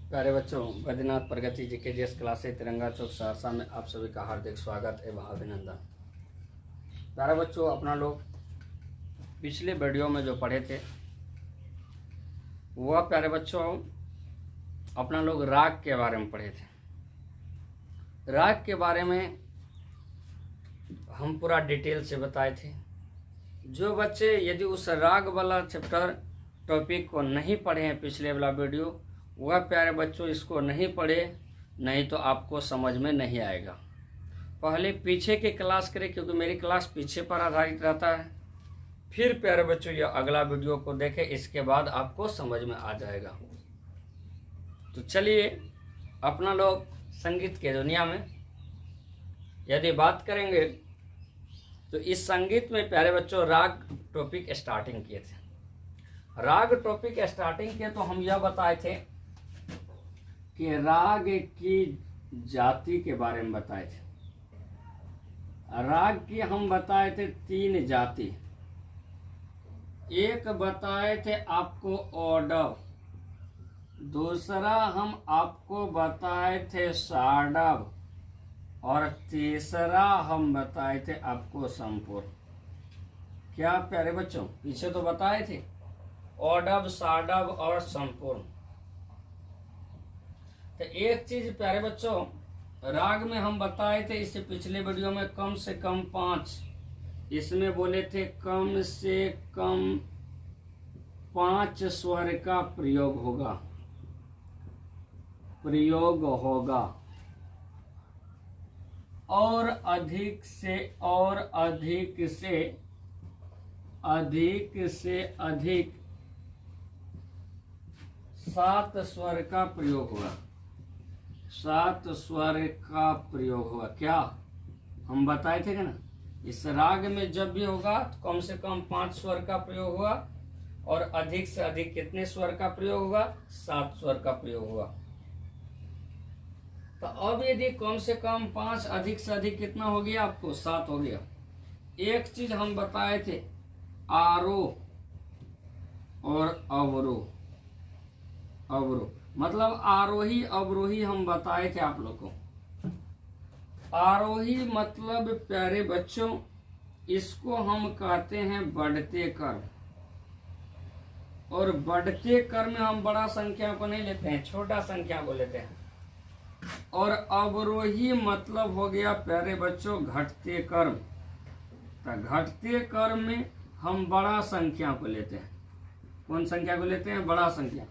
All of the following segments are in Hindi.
प्यारे बच्चों, बैद्यनाथ प्रगति जीकेजीएस क्लास तिरंगा चौक सहरसा में आप सभी का हार्दिक स्वागत एवं अभिनंदन। प्यारे बच्चों, अपना लोग पिछले वीडियो में जो पढ़े थे वह प्यारे बच्चों अपना लोग राग के बारे में पढ़े थे। राग के बारे में हम पूरा डिटेल से बताए थे। जो बच्चे यदि उस राग वाला चैप्टर टॉपिक को नहीं पढ़े हैं पिछले वाला वीडियो, वह प्यारे बच्चों इसको नहीं पढ़े, नहीं तो आपको समझ में नहीं आएगा। पहले पीछे की क्लास करें, क्योंकि मेरी क्लास पीछे पर आधारित रहता है। फिर प्यारे बच्चों ये अगला वीडियो को देखें, इसके बाद आपको समझ में आ जाएगा। तो चलिए अपना लोग संगीत के दुनिया में यदि बात करेंगे तो इस संगीत में प्यारे बच्चों राग टॉपिक स्टार्टिंग किए थे। राग टॉपिक स्टार्टिंग किए तो हम यह बताए थे कि राग की जाति के बारे में बताए थे। राग की हम बताए थे 3 जाति। एक बताए थे आपको ओडव, दूसरा हम आपको बताए थे साडव, और तीसरा हम बताए थे आपको संपूर्ण। क्या प्यारे बच्चों, पीछे तो बताए थे ओडव, साडव और संपूर्ण। तो एक चीज प्यारे बच्चों राग में हम बताए थे, इससे पिछले वीडियो में कम से कम 5, इसमें बोले थे कम से कम 5 स्वर का प्रयोग होगा और अधिक से अधिक 7 स्वर का प्रयोग होगा। 7 स्वर का प्रयोग होगा। क्या हम बताए थे ना, इस राग में जब भी होगा तो कम से कम 5 स्वर का प्रयोग होगा और अधिक से अधिक कितने स्वर का प्रयोग होगा? 7 स्वर का प्रयोग होगा। तो अब यदि कम से कम 5, अधिक से अधिक कितना हो गया? आपको 7 हो गया। एक चीज हम बताए थे आरोह और अवरोह। मतलब आरोही अवरोही हम बताए थे आप लोगों को। आरोही मतलब प्यारे बच्चों इसको हम कहते हैं बढ़ते कर्म, और बढ़ते कर्म में हम बड़ा संख्या को नहीं लेते हैं, छोटा संख्या को लेते हैं। और अवरोही मतलब हो गया प्यारे बच्चों घटते कर्म। तो घटते कर्म में हम बड़ा संख्या को लेते हैं। कौन संख्या को लेते हैं? बड़ा संख्या।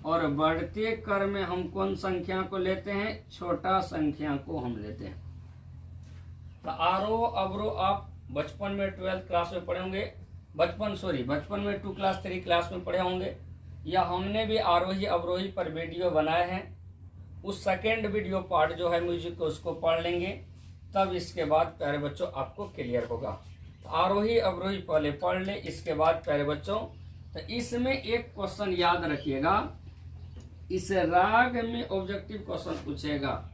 और बढ़ते कर्म में हम कौन संख्या को लेते हैं? छोटा संख्या को हम लेते हैं। तो आरोह अवरोह आप बचपन में 12th क्लास में पढ़े होंगे, बचपन में 2 क्लास 3 क्लास में पढ़े होंगे, या हमने भी आरोही अवरोही पर वीडियो बनाए हैं। उस सेकेंड वीडियो पार्ट जो है म्यूजिक को, उसको पढ़ लेंगे, तब इसके बाद प्यारे बच्चों आपको क्लियर होगा। तो आरोही अवरोही पहले पढ़ ले, इसके बाद प्यारे बच्चों तो इसमें एक क्वेश्चन याद रखिएगा। इस राग में ऑब्जेक्टिव क्वेश्चन पूछेगा।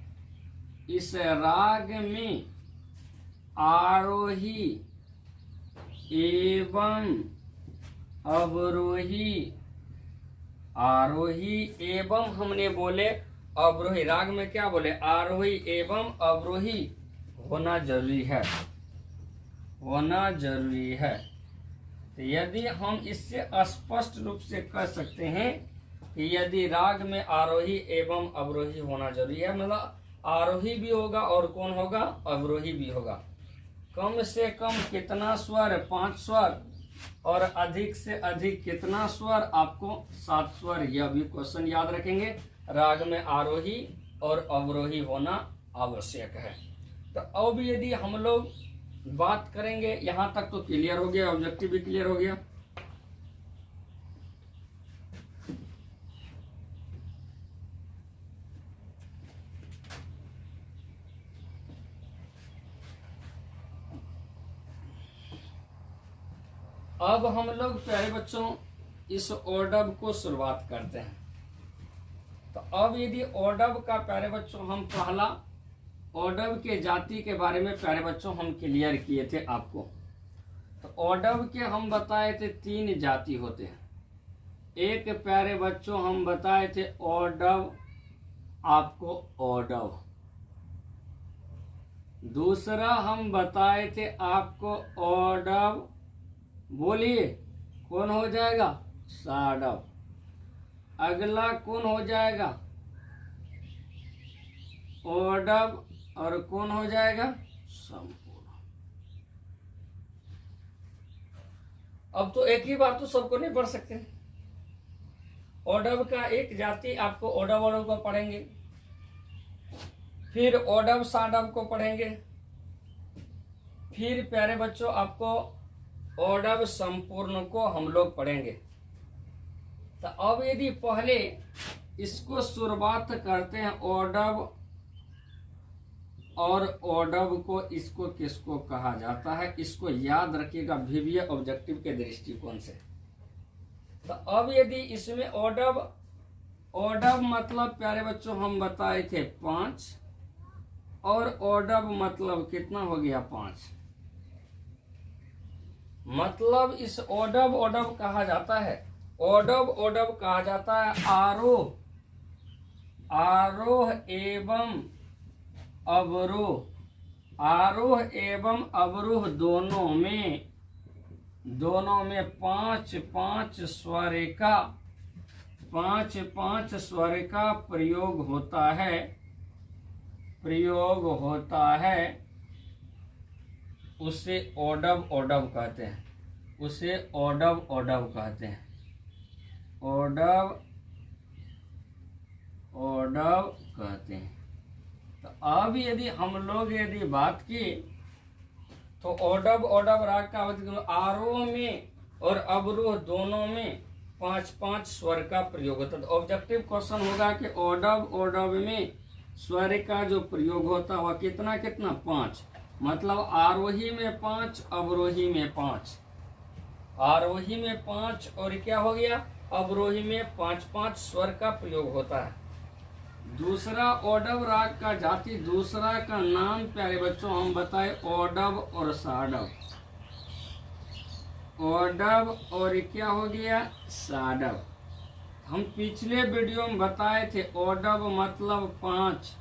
इस राग में आरोही एवं अवरोही, आरोही एवं हमने बोले अवरोही, राग में क्या बोले? आरोही एवं अवरोही होना जरूरी है। तो यदि हम इससे स्पष्ट रूप से कह सकते हैं कि यदि राग में आरोही एवं अवरोही होना जरूरी है, मतलब आरोही भी होगा और कौन होगा? अवरोही भी होगा। कम से कम कितना स्वर? 5 स्वर। और अधिक से अधिक कितना स्वर? आपको 7 स्वर। यह भी क्वेश्चन याद रखेंगे। राग में आरोही और अवरोही होना आवश्यक है। तो अब यदि हम लोग बात करेंगे, यहाँ तक तो क्लियर हो गया, ऑब्जेक्टिव भी क्लियर हो गया। अब हम लोग प्यारे बच्चों इस ओडव को शुरुआत करते हैं। तो अब यदि ओडव का प्यारे बच्चों हम पहला ओडव के जाति के बारे में प्यारे बच्चों हम क्लियर किए थे आपको। तो ओडव के हम बताए थे 3 जाति होते हैं। एक प्यारे बच्चों हम बताए थे ओडव आपको ओडव। दूसरा हम बताए थे आपको ओडव, बोलिए कौन हो जाएगा? साडव। अगला कौन हो जाएगा? ओडव। और कौन हो जाएगा? संपूर्ण। अब तो एक ही बार तो सबको नहीं पढ़ सकते। ओडव का एक जाति आपको ओडव ओडव को पढ़ेंगे, फिर ओडव साडव को पढ़ेंगे, फिर प्यारे बच्चों आपको ओडव संपूर्ण को हम लोग पढ़ेंगे। तो अब यदि पहले इसको शुरुआत करते हैं ओडव और ओडव को, इसको किसको कहा जाता है, इसको याद रखिएगा विविय ऑब्जेक्टिव के दृष्टिकोण से। तो अब यदि इसमें ओडव, ओडव मतलब प्यारे बच्चों हम बताए थे 5, और ओडव मतलब कितना हो गया? 5। मतलब इस ओडव ओडव कहा जाता है, ओडव ओडव कहा जाता है आरोह, आरोह एवं अवरोह। आरोह एवं अवरोह दोनों में 5-5 स्वर का, 5-5 स्वर का प्रयोग होता है, प्रयोग होता है। उसे ओडव ओडव कहते हैं, उसे ओडव ओडव कहते हैं, ओडव ओडव कहते हैं। तो अब यदि हम लोग यदि बात की तो ओडव ओडव राग का आरोह में और अवरोह दोनों में 5-5 स्वर का प्रयोग होता है। ऑब्जेक्टिव क्वेश्चन होगा कि ओडव ओडव में स्वर का जो प्रयोग होता है वह कितना कितना? 5। मतलब आरोही में 5, अवरोही में 5, आरोही में 5 और क्या हो गया? अवरोही में 5-5 स्वर का प्रयोग होता है। दूसरा ओडव राग का जाति, दूसरा का नाम प्यारे बच्चों हम बताए ओडव और साडव। ओडव और क्या हो गया? साडव। हम पिछले वीडियो में बताए थे ओडव मतलब 5,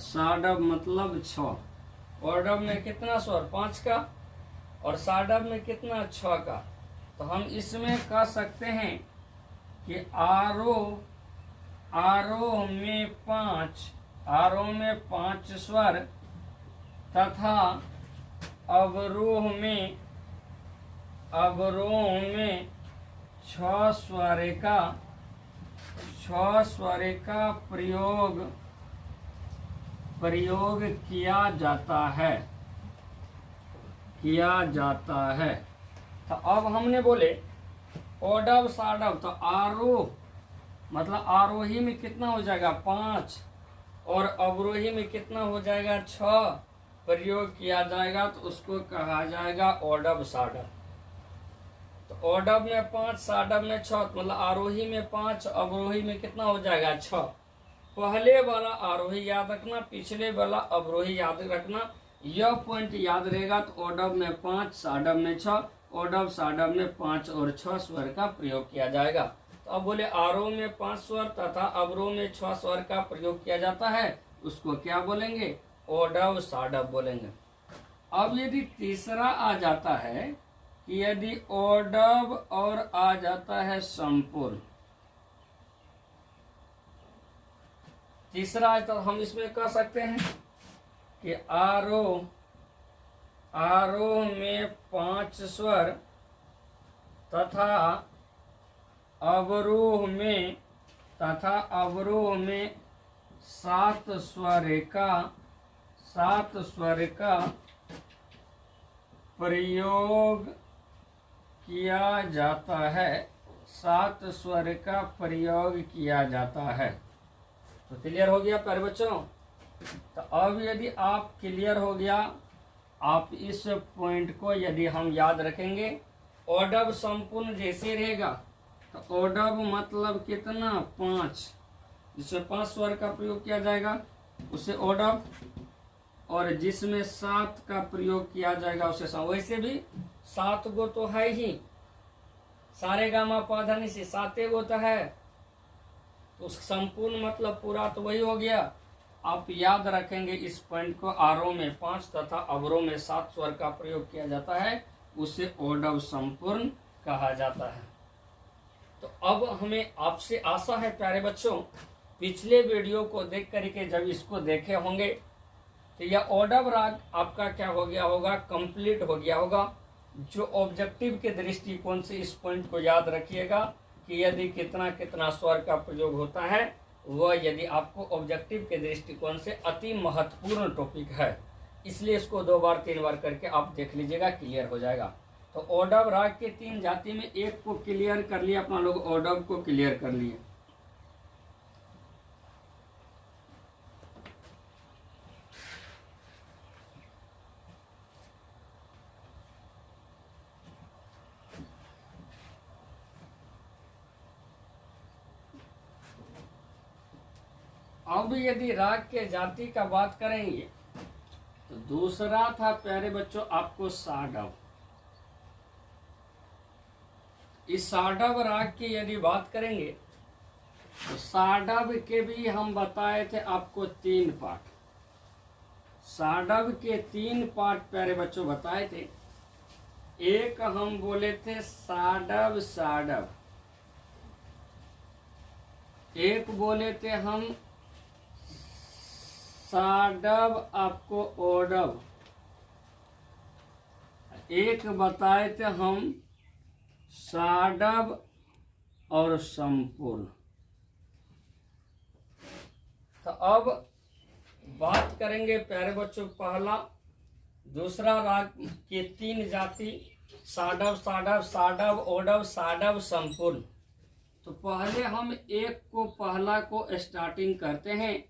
साडव मतलब 6। ओडव में कितना स्वर? 5 का, और साडव में कितना? 6 का। तो हम इसमें कह सकते हैं कि आरोह, आरोह में 5, आरोह में 5 स्वर तथा अवरोह में, अवरोह में 6 स्वर का, 6 स्वर का प्रयोग, प्रयोग किया जाता है, किया जाता है। तो अब हमने बोले ओडव साडव, तो आरोह मतलब आरोही में कितना हो जाएगा? 5, और अवरोही में कितना हो जाएगा? 6 प्रयोग किया जाएगा, तो उसको कहा जाएगा ओडव साडव। तो ओडव में 5, साडव में 6, मतलब आरोही में 5, अवरोही में कितना हो जाएगा? 6। पहले वाला आरोही याद रखना, पिछले वाला अवरोही याद रखना, यह पॉइंट याद रहेगा। तो ओडव में 5, साडव में 6, ओडव साडव में 5 और 6 स्वर का प्रयोग किया जाएगा। तो अब बोले आरोह में 5 स्वर तथा अवरोह में 6 स्वर का प्रयोग किया जाता है, उसको क्या बोलेंगे? ओडव साडव बोलेंगे। अब यदि तीसरा आ जाता है कि यदि ओडव और आ जाता है संपूर्ण, तीसरा है तो हम इसमें कह सकते हैं कि आरोह, आरोह में 5 स्वर तथा अवरोह में, तथा अवरोह में 7 स्वर का, 7 स्वर का प्रयोग किया जाता है, 7 स्वर का प्रयोग किया जाता है। तो क्लियर हो गया प्यारे बच्चों? तो अब यदि आप क्लियर हो गया, आप इस पॉइंट को यदि हम याद रखेंगे, ओडव संपूर्ण जैसे रहेगा तो ओडव मतलब कितना? 5, जिसमें 5 स्वर का प्रयोग किया जाएगा उसे ओडव, और जिसमें 7 का प्रयोग किया जाएगा उसे सम। वैसे भी 7 गो तो है ही, सारे गामा पाधानी से 7 गो तो है, तो संपूर्ण मतलब पूरा तो वही हो गया। आप याद रखेंगे इस पॉइंट को, आरोह में 5 तथा अवरोह में 7 स्वर का प्रयोग किया जाता है, उसे ओडव संपूर्ण कहा जाता है। तो अब हमें आपसे आशा है प्यारे बच्चों, पिछले वीडियो को देख करके जब इसको देखे होंगे तो यह ओडव राग आपका क्या हो गया होगा, कंप्लीट हो गया होगा। जो ऑब्जेक्टिव के दृष्टिकोण से इस पॉइंट को याद रखिएगा कि यदि कितना कितना स्वर का प्रयोग होता है, वह यदि आपको ऑब्जेक्टिव के दृष्टिकोण से अति महत्वपूर्ण टॉपिक है, इसलिए इसको 2 बार 3 बार करके आप देख लीजिएगा, क्लियर हो जाएगा। तो ओडव राग के 3 जाति में एक को क्लियर कर लिया अपना लोग, ओडव को क्लियर कर लिए। अब यदि राग के जाति का बात करेंगे तो दूसरा था प्यारे बच्चों आपको साडव। इस साडव राग की यदि बात करेंगे तो साडव के भी हम बताए थे आपको 3 पार्ट। साडव के 3 पार्ट प्यारे बच्चों बताए थे। एक हम बोले थे साडव साडव, एक बोले थे हम साडव आपको ओडव, एक बताए थे हम साडव और संपूर्ण। तो अब बात करेंगे प्यारे बच्चों पहला दूसरा राग के 3 जाति, साडव साडव, साडव ओडव, साडव संपूर्ण। तो पहले हम एक को पहला को स्टार्टिंग करते हैं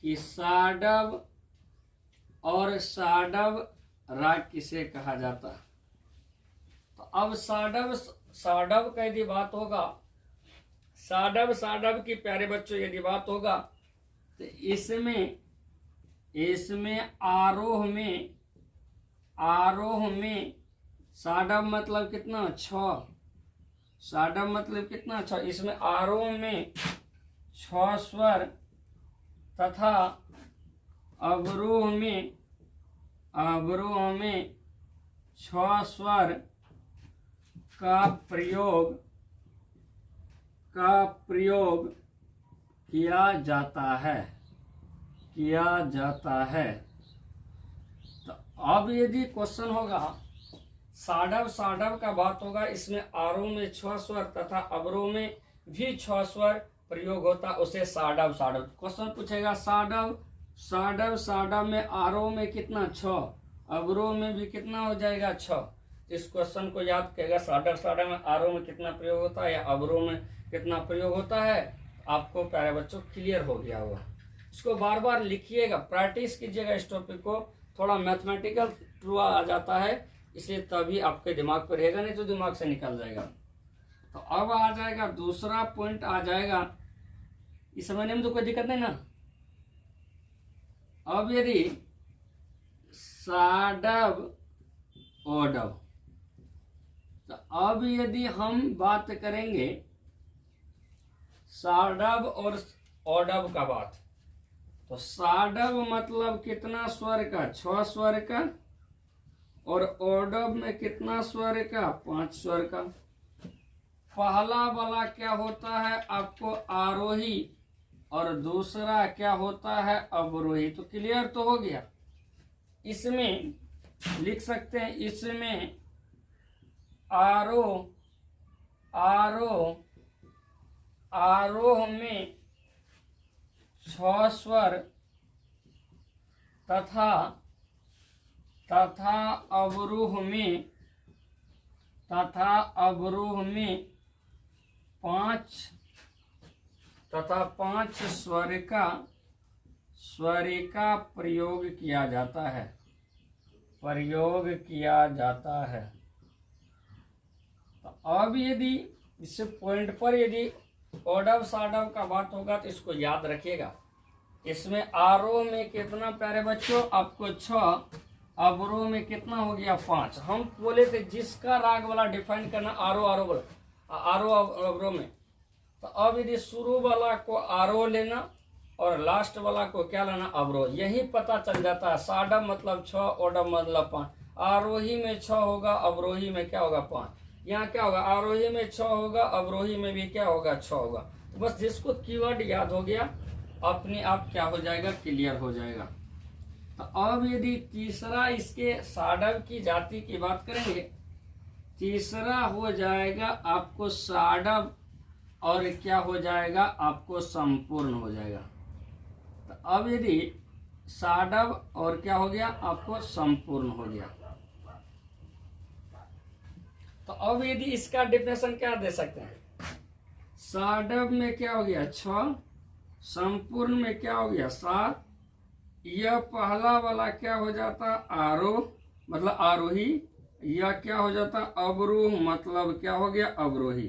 कि साडव और साडव राग किसे कहा जाता है। तो अब साडव साडव का यदि बात होगा, साडव साडव की प्यारे बच्चों यदि बात होगा तो इसमें आरोह में साडव मतलब कितना 6, साडव मतलब कितना 6, इसमें आरोह में 6 स्वर तथा अवरोह में 6 स्वर का प्रयोग किया जाता है। तो अब यदि क्वेश्चन होगा साडव साडव का बात होगा, इसमें आरोह में 6 स्वर तथा अवरोह में भी 6 स्वर प्रयोग होता, उसे साडव साडव। क्वेश्चन पूछेगा साडव साडव साडव में आरोह में कितना 6, अवरोह में भी कितना हो जाएगा 6। इस क्वेश्चन को याद करेगा, साडव साडव में आरोह में कितना प्रयोग होता है या अवरोह में कितना प्रयोग होता है, आपको प्यारे बच्चों क्लियर हो गया होगा। इसको बार बार लिखिएगा, प्रैक्टिस कीजिएगा इस टॉपिक को, थोड़ा मैथमेटिकल ट्रू आ जाता है, इसलिए तभी आपके दिमाग पर रहेगा, नहीं तो दिमाग से निकल जाएगा। तो अब आ जाएगा दूसरा पॉइंट आ जाएगा, इस समझने में तो कोई दिक्कत नहीं ना। अब यदि साडव ओडव, तो अब यदि हम बात करेंगे साडव और ओडव का बात, तो साडव मतलब कितना स्वर का 6 स्वर का, और ओडव में कितना स्वर का 5 स्वर का। पहला वाला क्या होता है आपको आरोही और दूसरा क्या होता है अवरोही। तो क्लियर तो हो गया। इसमें लिख सकते हैं, इसमें आरोह में 6 स्वर तथा अवरोह में 5 स्वर का प्रयोग किया जाता है। तो अब यदि इस पॉइंट पर यदि ओडव साडव का बात होगा तो इसको याद रखिएगा। इसमें आरोह में कितना प्यारे बच्चों आपको 6, अवरोह में कितना हो गया 5। हम बोले थे जिसका राग वाला डिफाइन करना आरोह अवरोह में, तो अब यदि शुरू वाला को आरोह लेना और लास्ट वाला को क्या लेना, अवरोह, यही पता चल जाता है। साडव मतलब 6, ओडव मतलब 5। आरोही में 6 होगा, अवरोही में क्या होगा, 5। यहाँ क्या होगा, आरोही में 6 होगा, अवरोही में भी क्या होगा, 6 होगा। तो बस जिसको कीवर्ड याद हो गया अपने आप क्या हो जाएगा, क्लियर हो जाएगा। तो अब यदि तीसरा इसके साडव की जाति की बात करेंगे, तीसरा हो जाएगा आपको साडव और क्या हो जाएगा, आपको संपूर्ण हो जाएगा। तो अब यदि साडव और क्या हो गया, आपको संपूर्ण हो गया। तो अब यदि इसका डिफिनेशन क्या दे सकते हैं, साडव में क्या हो गया 6, संपूर्ण में क्या हो गया 7। यह पहला वाला क्या हो जाता, आरोह मतलब आरोही, यह क्या हो जाता, अवरोह मतलब क्या हो गया, अवरोही।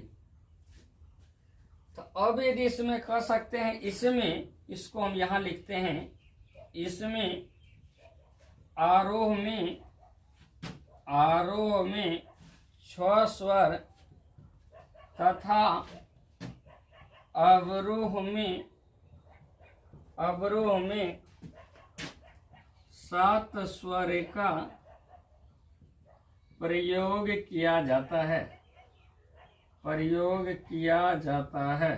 तो अब यदि इसमें कह सकते हैं, इसमें इसको हम यहां लिखते हैं, इसमें आरोह में 6 स्वर तथा अवरोह में 7 स्वर का प्रयोग किया जाता है, प्रयोग किया जाता है।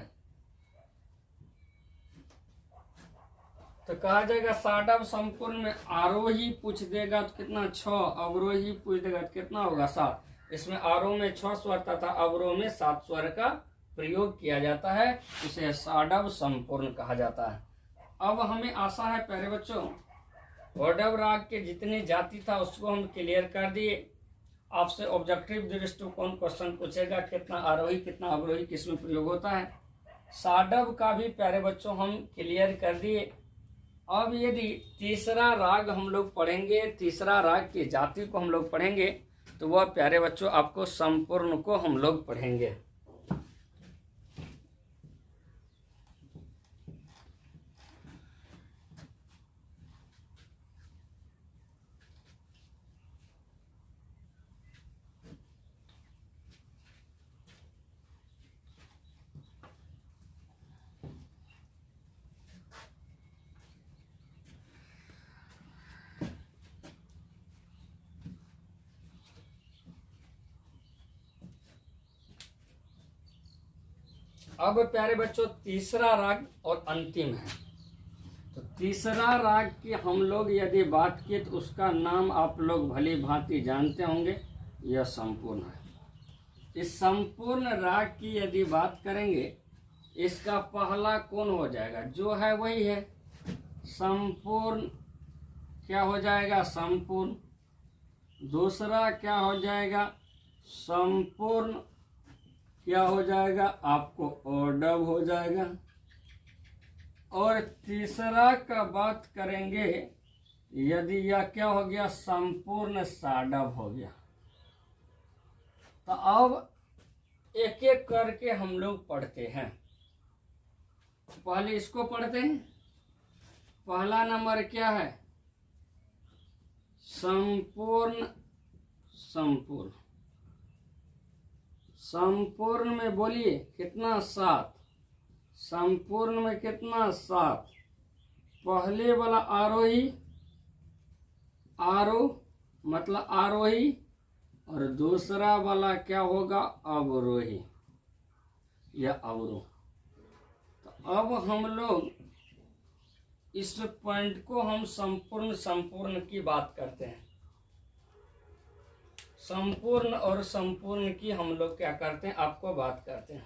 तो कहा जाएगा साडव संपूर्ण में आरोही पूछ देगा तो कितना 6, अवरोही पूछ देगा तो कितना होगा 7। इसमें आरोह में 6 स्वर तथा अवरोह में 7 स्वर का प्रयोग किया जाता है, इसे साडव संपूर्ण कहा जाता है। अब हमें आशा है प्यारे बच्चों, ओडव राग के जितने जाति था उसको हम क्लियर कर दिए। आपसे ऑब्जेक्टिव दृष्टिकोण क्वेश्चन पूछेगा, कितना आरोही कितना अवरोही किसमें प्रयोग होता है। साडव का भी प्यारे बच्चों हम क्लियर कर दिए। अब यदि तीसरा राग हम लोग पढ़ेंगे, तीसरा राग की जाति को हम लोग पढ़ेंगे, तो वह प्यारे बच्चों आपको संपूर्ण को हम लोग पढ़ेंगे। अब प्यारे बच्चों तीसरा राग और अंतिम है। तो तीसरा राग की हम लोग यदि बात की तो उसका नाम आप लोग भली भांति जानते होंगे, यह संपूर्ण है। इस संपूर्ण राग की यदि बात करेंगे, इसका पहला कौन हो जाएगा, जो है वही है संपूर्ण, क्या हो जाएगा संपूर्ण। दूसरा क्या हो जाएगा संपूर्ण, क्या हो जाएगा आपको ओडव हो जाएगा। और तीसरा का बात करेंगे यदि यह क्या हो गया संपूर्ण साडव हो गया। तो अब एक एक करके हम लोग पढ़ते हैं। पहले इसको पढ़ते हैं। पहला नंबर क्या है संपूर्ण, संपूर्ण, संपूर्ण में बोलिए कितना 7, संपूर्ण में कितना 7। पहले वाला आरोही, आरोह मतलब आरोही, और दूसरा वाला क्या होगा अवरोही या अवरोह। तो अब हम लोग इस पॉइंट को हम संपूर्ण संपूर्ण की बात करते हैं। संपूर्ण और संपूर्ण की हम लोग क्या करते हैं आपको बात करते हैं।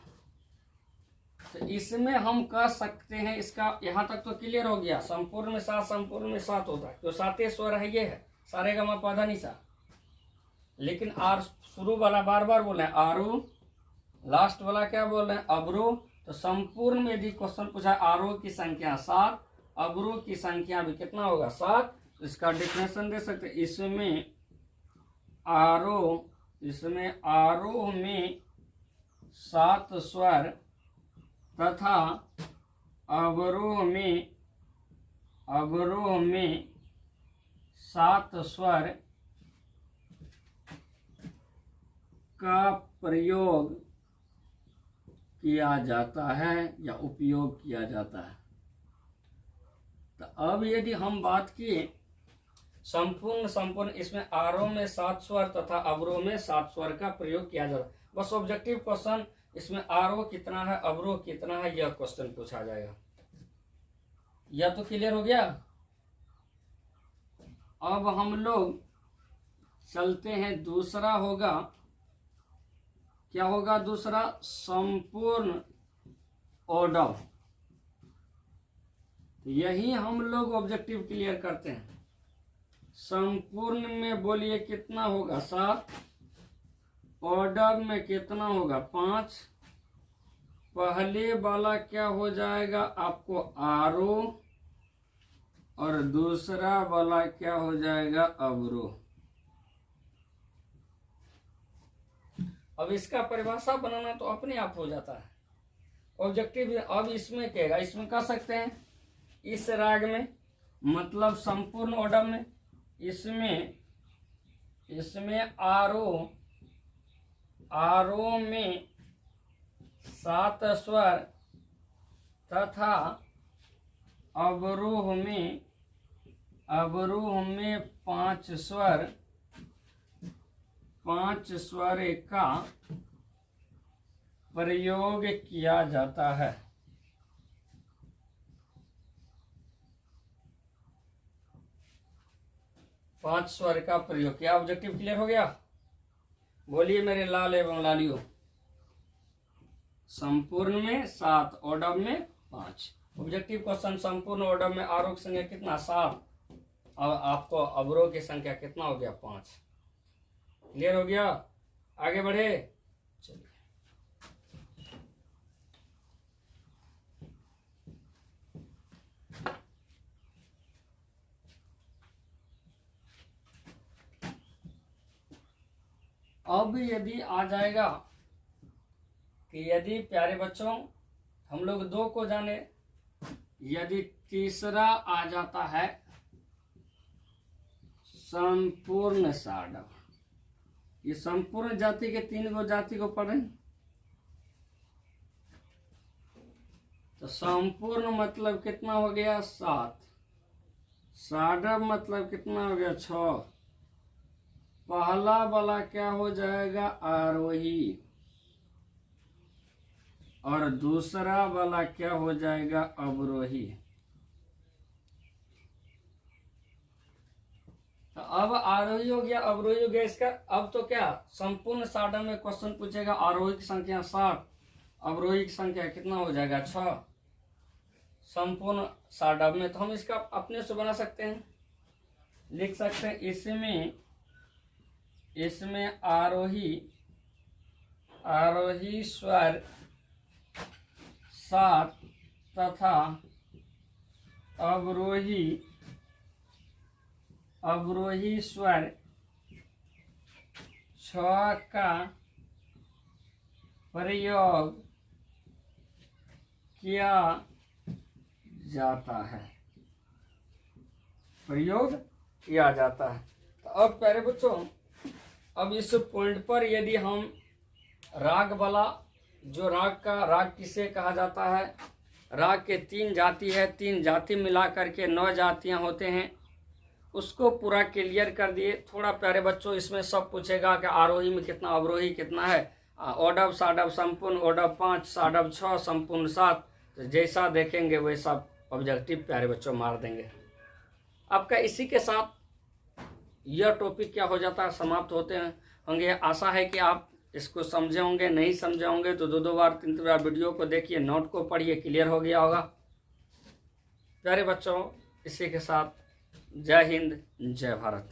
तो इसमें हम कह सकते हैं, इसका यहाँ तक तो क्लियर हो गया, संपूर्ण में 7, संपूर्ण में 7 होता है, तो 7 स्वर है, ये है सारे गा मा पा धा नि सा। लेकिन आर शुरू वाला बार बार बोल रहे हैं आरू, लास्ट वाला क्या बोल रहे हैं अवरू। तो संपूर्ण में यदि क्वेश्चन पूछा आरोह की संख्या 7, अवरू की संख्या भी कितना होगा 7, तो इसका डिफिनेशन दे सकते हैं। इसमें आरोह में 7 स्वर तथा अवरोह में 7 स्वर का प्रयोग किया जाता है या उपयोग किया जाता है। तो अब यदि हम बात किए संपूर्ण, इसमें आरोह में 7 स्वर तथा अवरोह में 7 स्वर का प्रयोग किया जाता है। बस ऑब्जेक्टिव क्वेश्चन, इसमें आरोह कितना है, अवरोह कितना है, यह क्वेश्चन पूछा जाएगा। यह तो क्लियर हो गया। अब हम लोग चलते हैं, दूसरा होगा, क्या होगा दूसरा, संपूर्ण ओडव। यही हम लोग ऑब्जेक्टिव क्लियर करते हैं। संपूर्ण में बोलिए कितना होगा, 7। ओडव में कितना होगा, 5। पहले वाला क्या हो जाएगा आपको, आरोह, और दूसरा वाला क्या हो जाएगा, अवरोह। अब इसका परिभाषा बनाना तो अपने आप हो जाता है ऑब्जेक्टिव। अब इसमें कहेगा, इसमें कह सकते हैं इस राग में, मतलब संपूर्ण ओडव में, इसमें आरोह में 7 स्वर तथा अवरोह में 5 स्वर, 5 स्वर का प्रयोग किया जाता है। पांच स्वर का प्रयोग किया। ऑब्जेक्टिव क्लियर हो गया? बोलिए मेरे लाल एवं लालियों। संपूर्ण में 7, ओडव में 5। ऑब्जेक्टिव क्वेश्चन, संपूर्ण ओडव में आरोह की संख्या कितना, 7, और आपको अवरोह की संख्या कितना हो गया, 5। क्लियर हो गया? आगे बढ़े, चलिए। अब यदि आ जाएगा कि यदि प्यारे बच्चों हम लोग 2 को जाने, यदि तीसरा आ जाता है संपूर्ण साडव। ये संपूर्ण जाति के 3 गो जाति को पढ़ें तो संपूर्ण मतलब कितना हो गया, 7। साडव मतलब कितना हो गया, 6। पहला वाला क्या हो जाएगा, आरोही, और दूसरा वाला क्या हो जाएगा, अवरोही। तो अब आरोही हो गया, अवरोही हो गया। इसका अब तो क्या, संपूर्ण साडव में क्वेश्चन पूछेगा, आरोही की संख्या 7, अवरोही की संख्या कितना हो जाएगा, 6। संपूर्ण साडव में तो हम इसका अपने से बना सकते हैं, लिख सकते हैं, इसमें आरोही स्वर 7 तथा अवरोही स्वर 6 का प्रयोग किया जाता है, तो अब प्यारे बच्चों, अब इस पॉइंट पर यदि हम राग वाला, जो राग किसे कहा जाता है, राग के 3 जाति है, 3 जाति मिला करके 9 जातियां होते हैं, उसको पूरा क्लियर कर दिए। थोड़ा प्यारे बच्चों इसमें सब पूछेगा कि आरोही में कितना, अवरोही कितना है, ओडव साडव संपूर्ण, ओडव 5, साडव 6, संपूर्ण 7। तो जैसा देखेंगे वैसा ऑब्जेक्टिव प्यारे बच्चों मार देंगे। आपका इसी के साथ यह टॉपिक क्या हो जाता है, समाप्त होते होंगे। आशा है कि आप इसको समझे होंगे, नहीं समझे होंगे तो 2 बार 3 बार वीडियो को देखिए, नोट को पढ़िए, क्लियर हो गया होगा। प्यारे बच्चों इसी के साथ जय हिंद, जय भारत।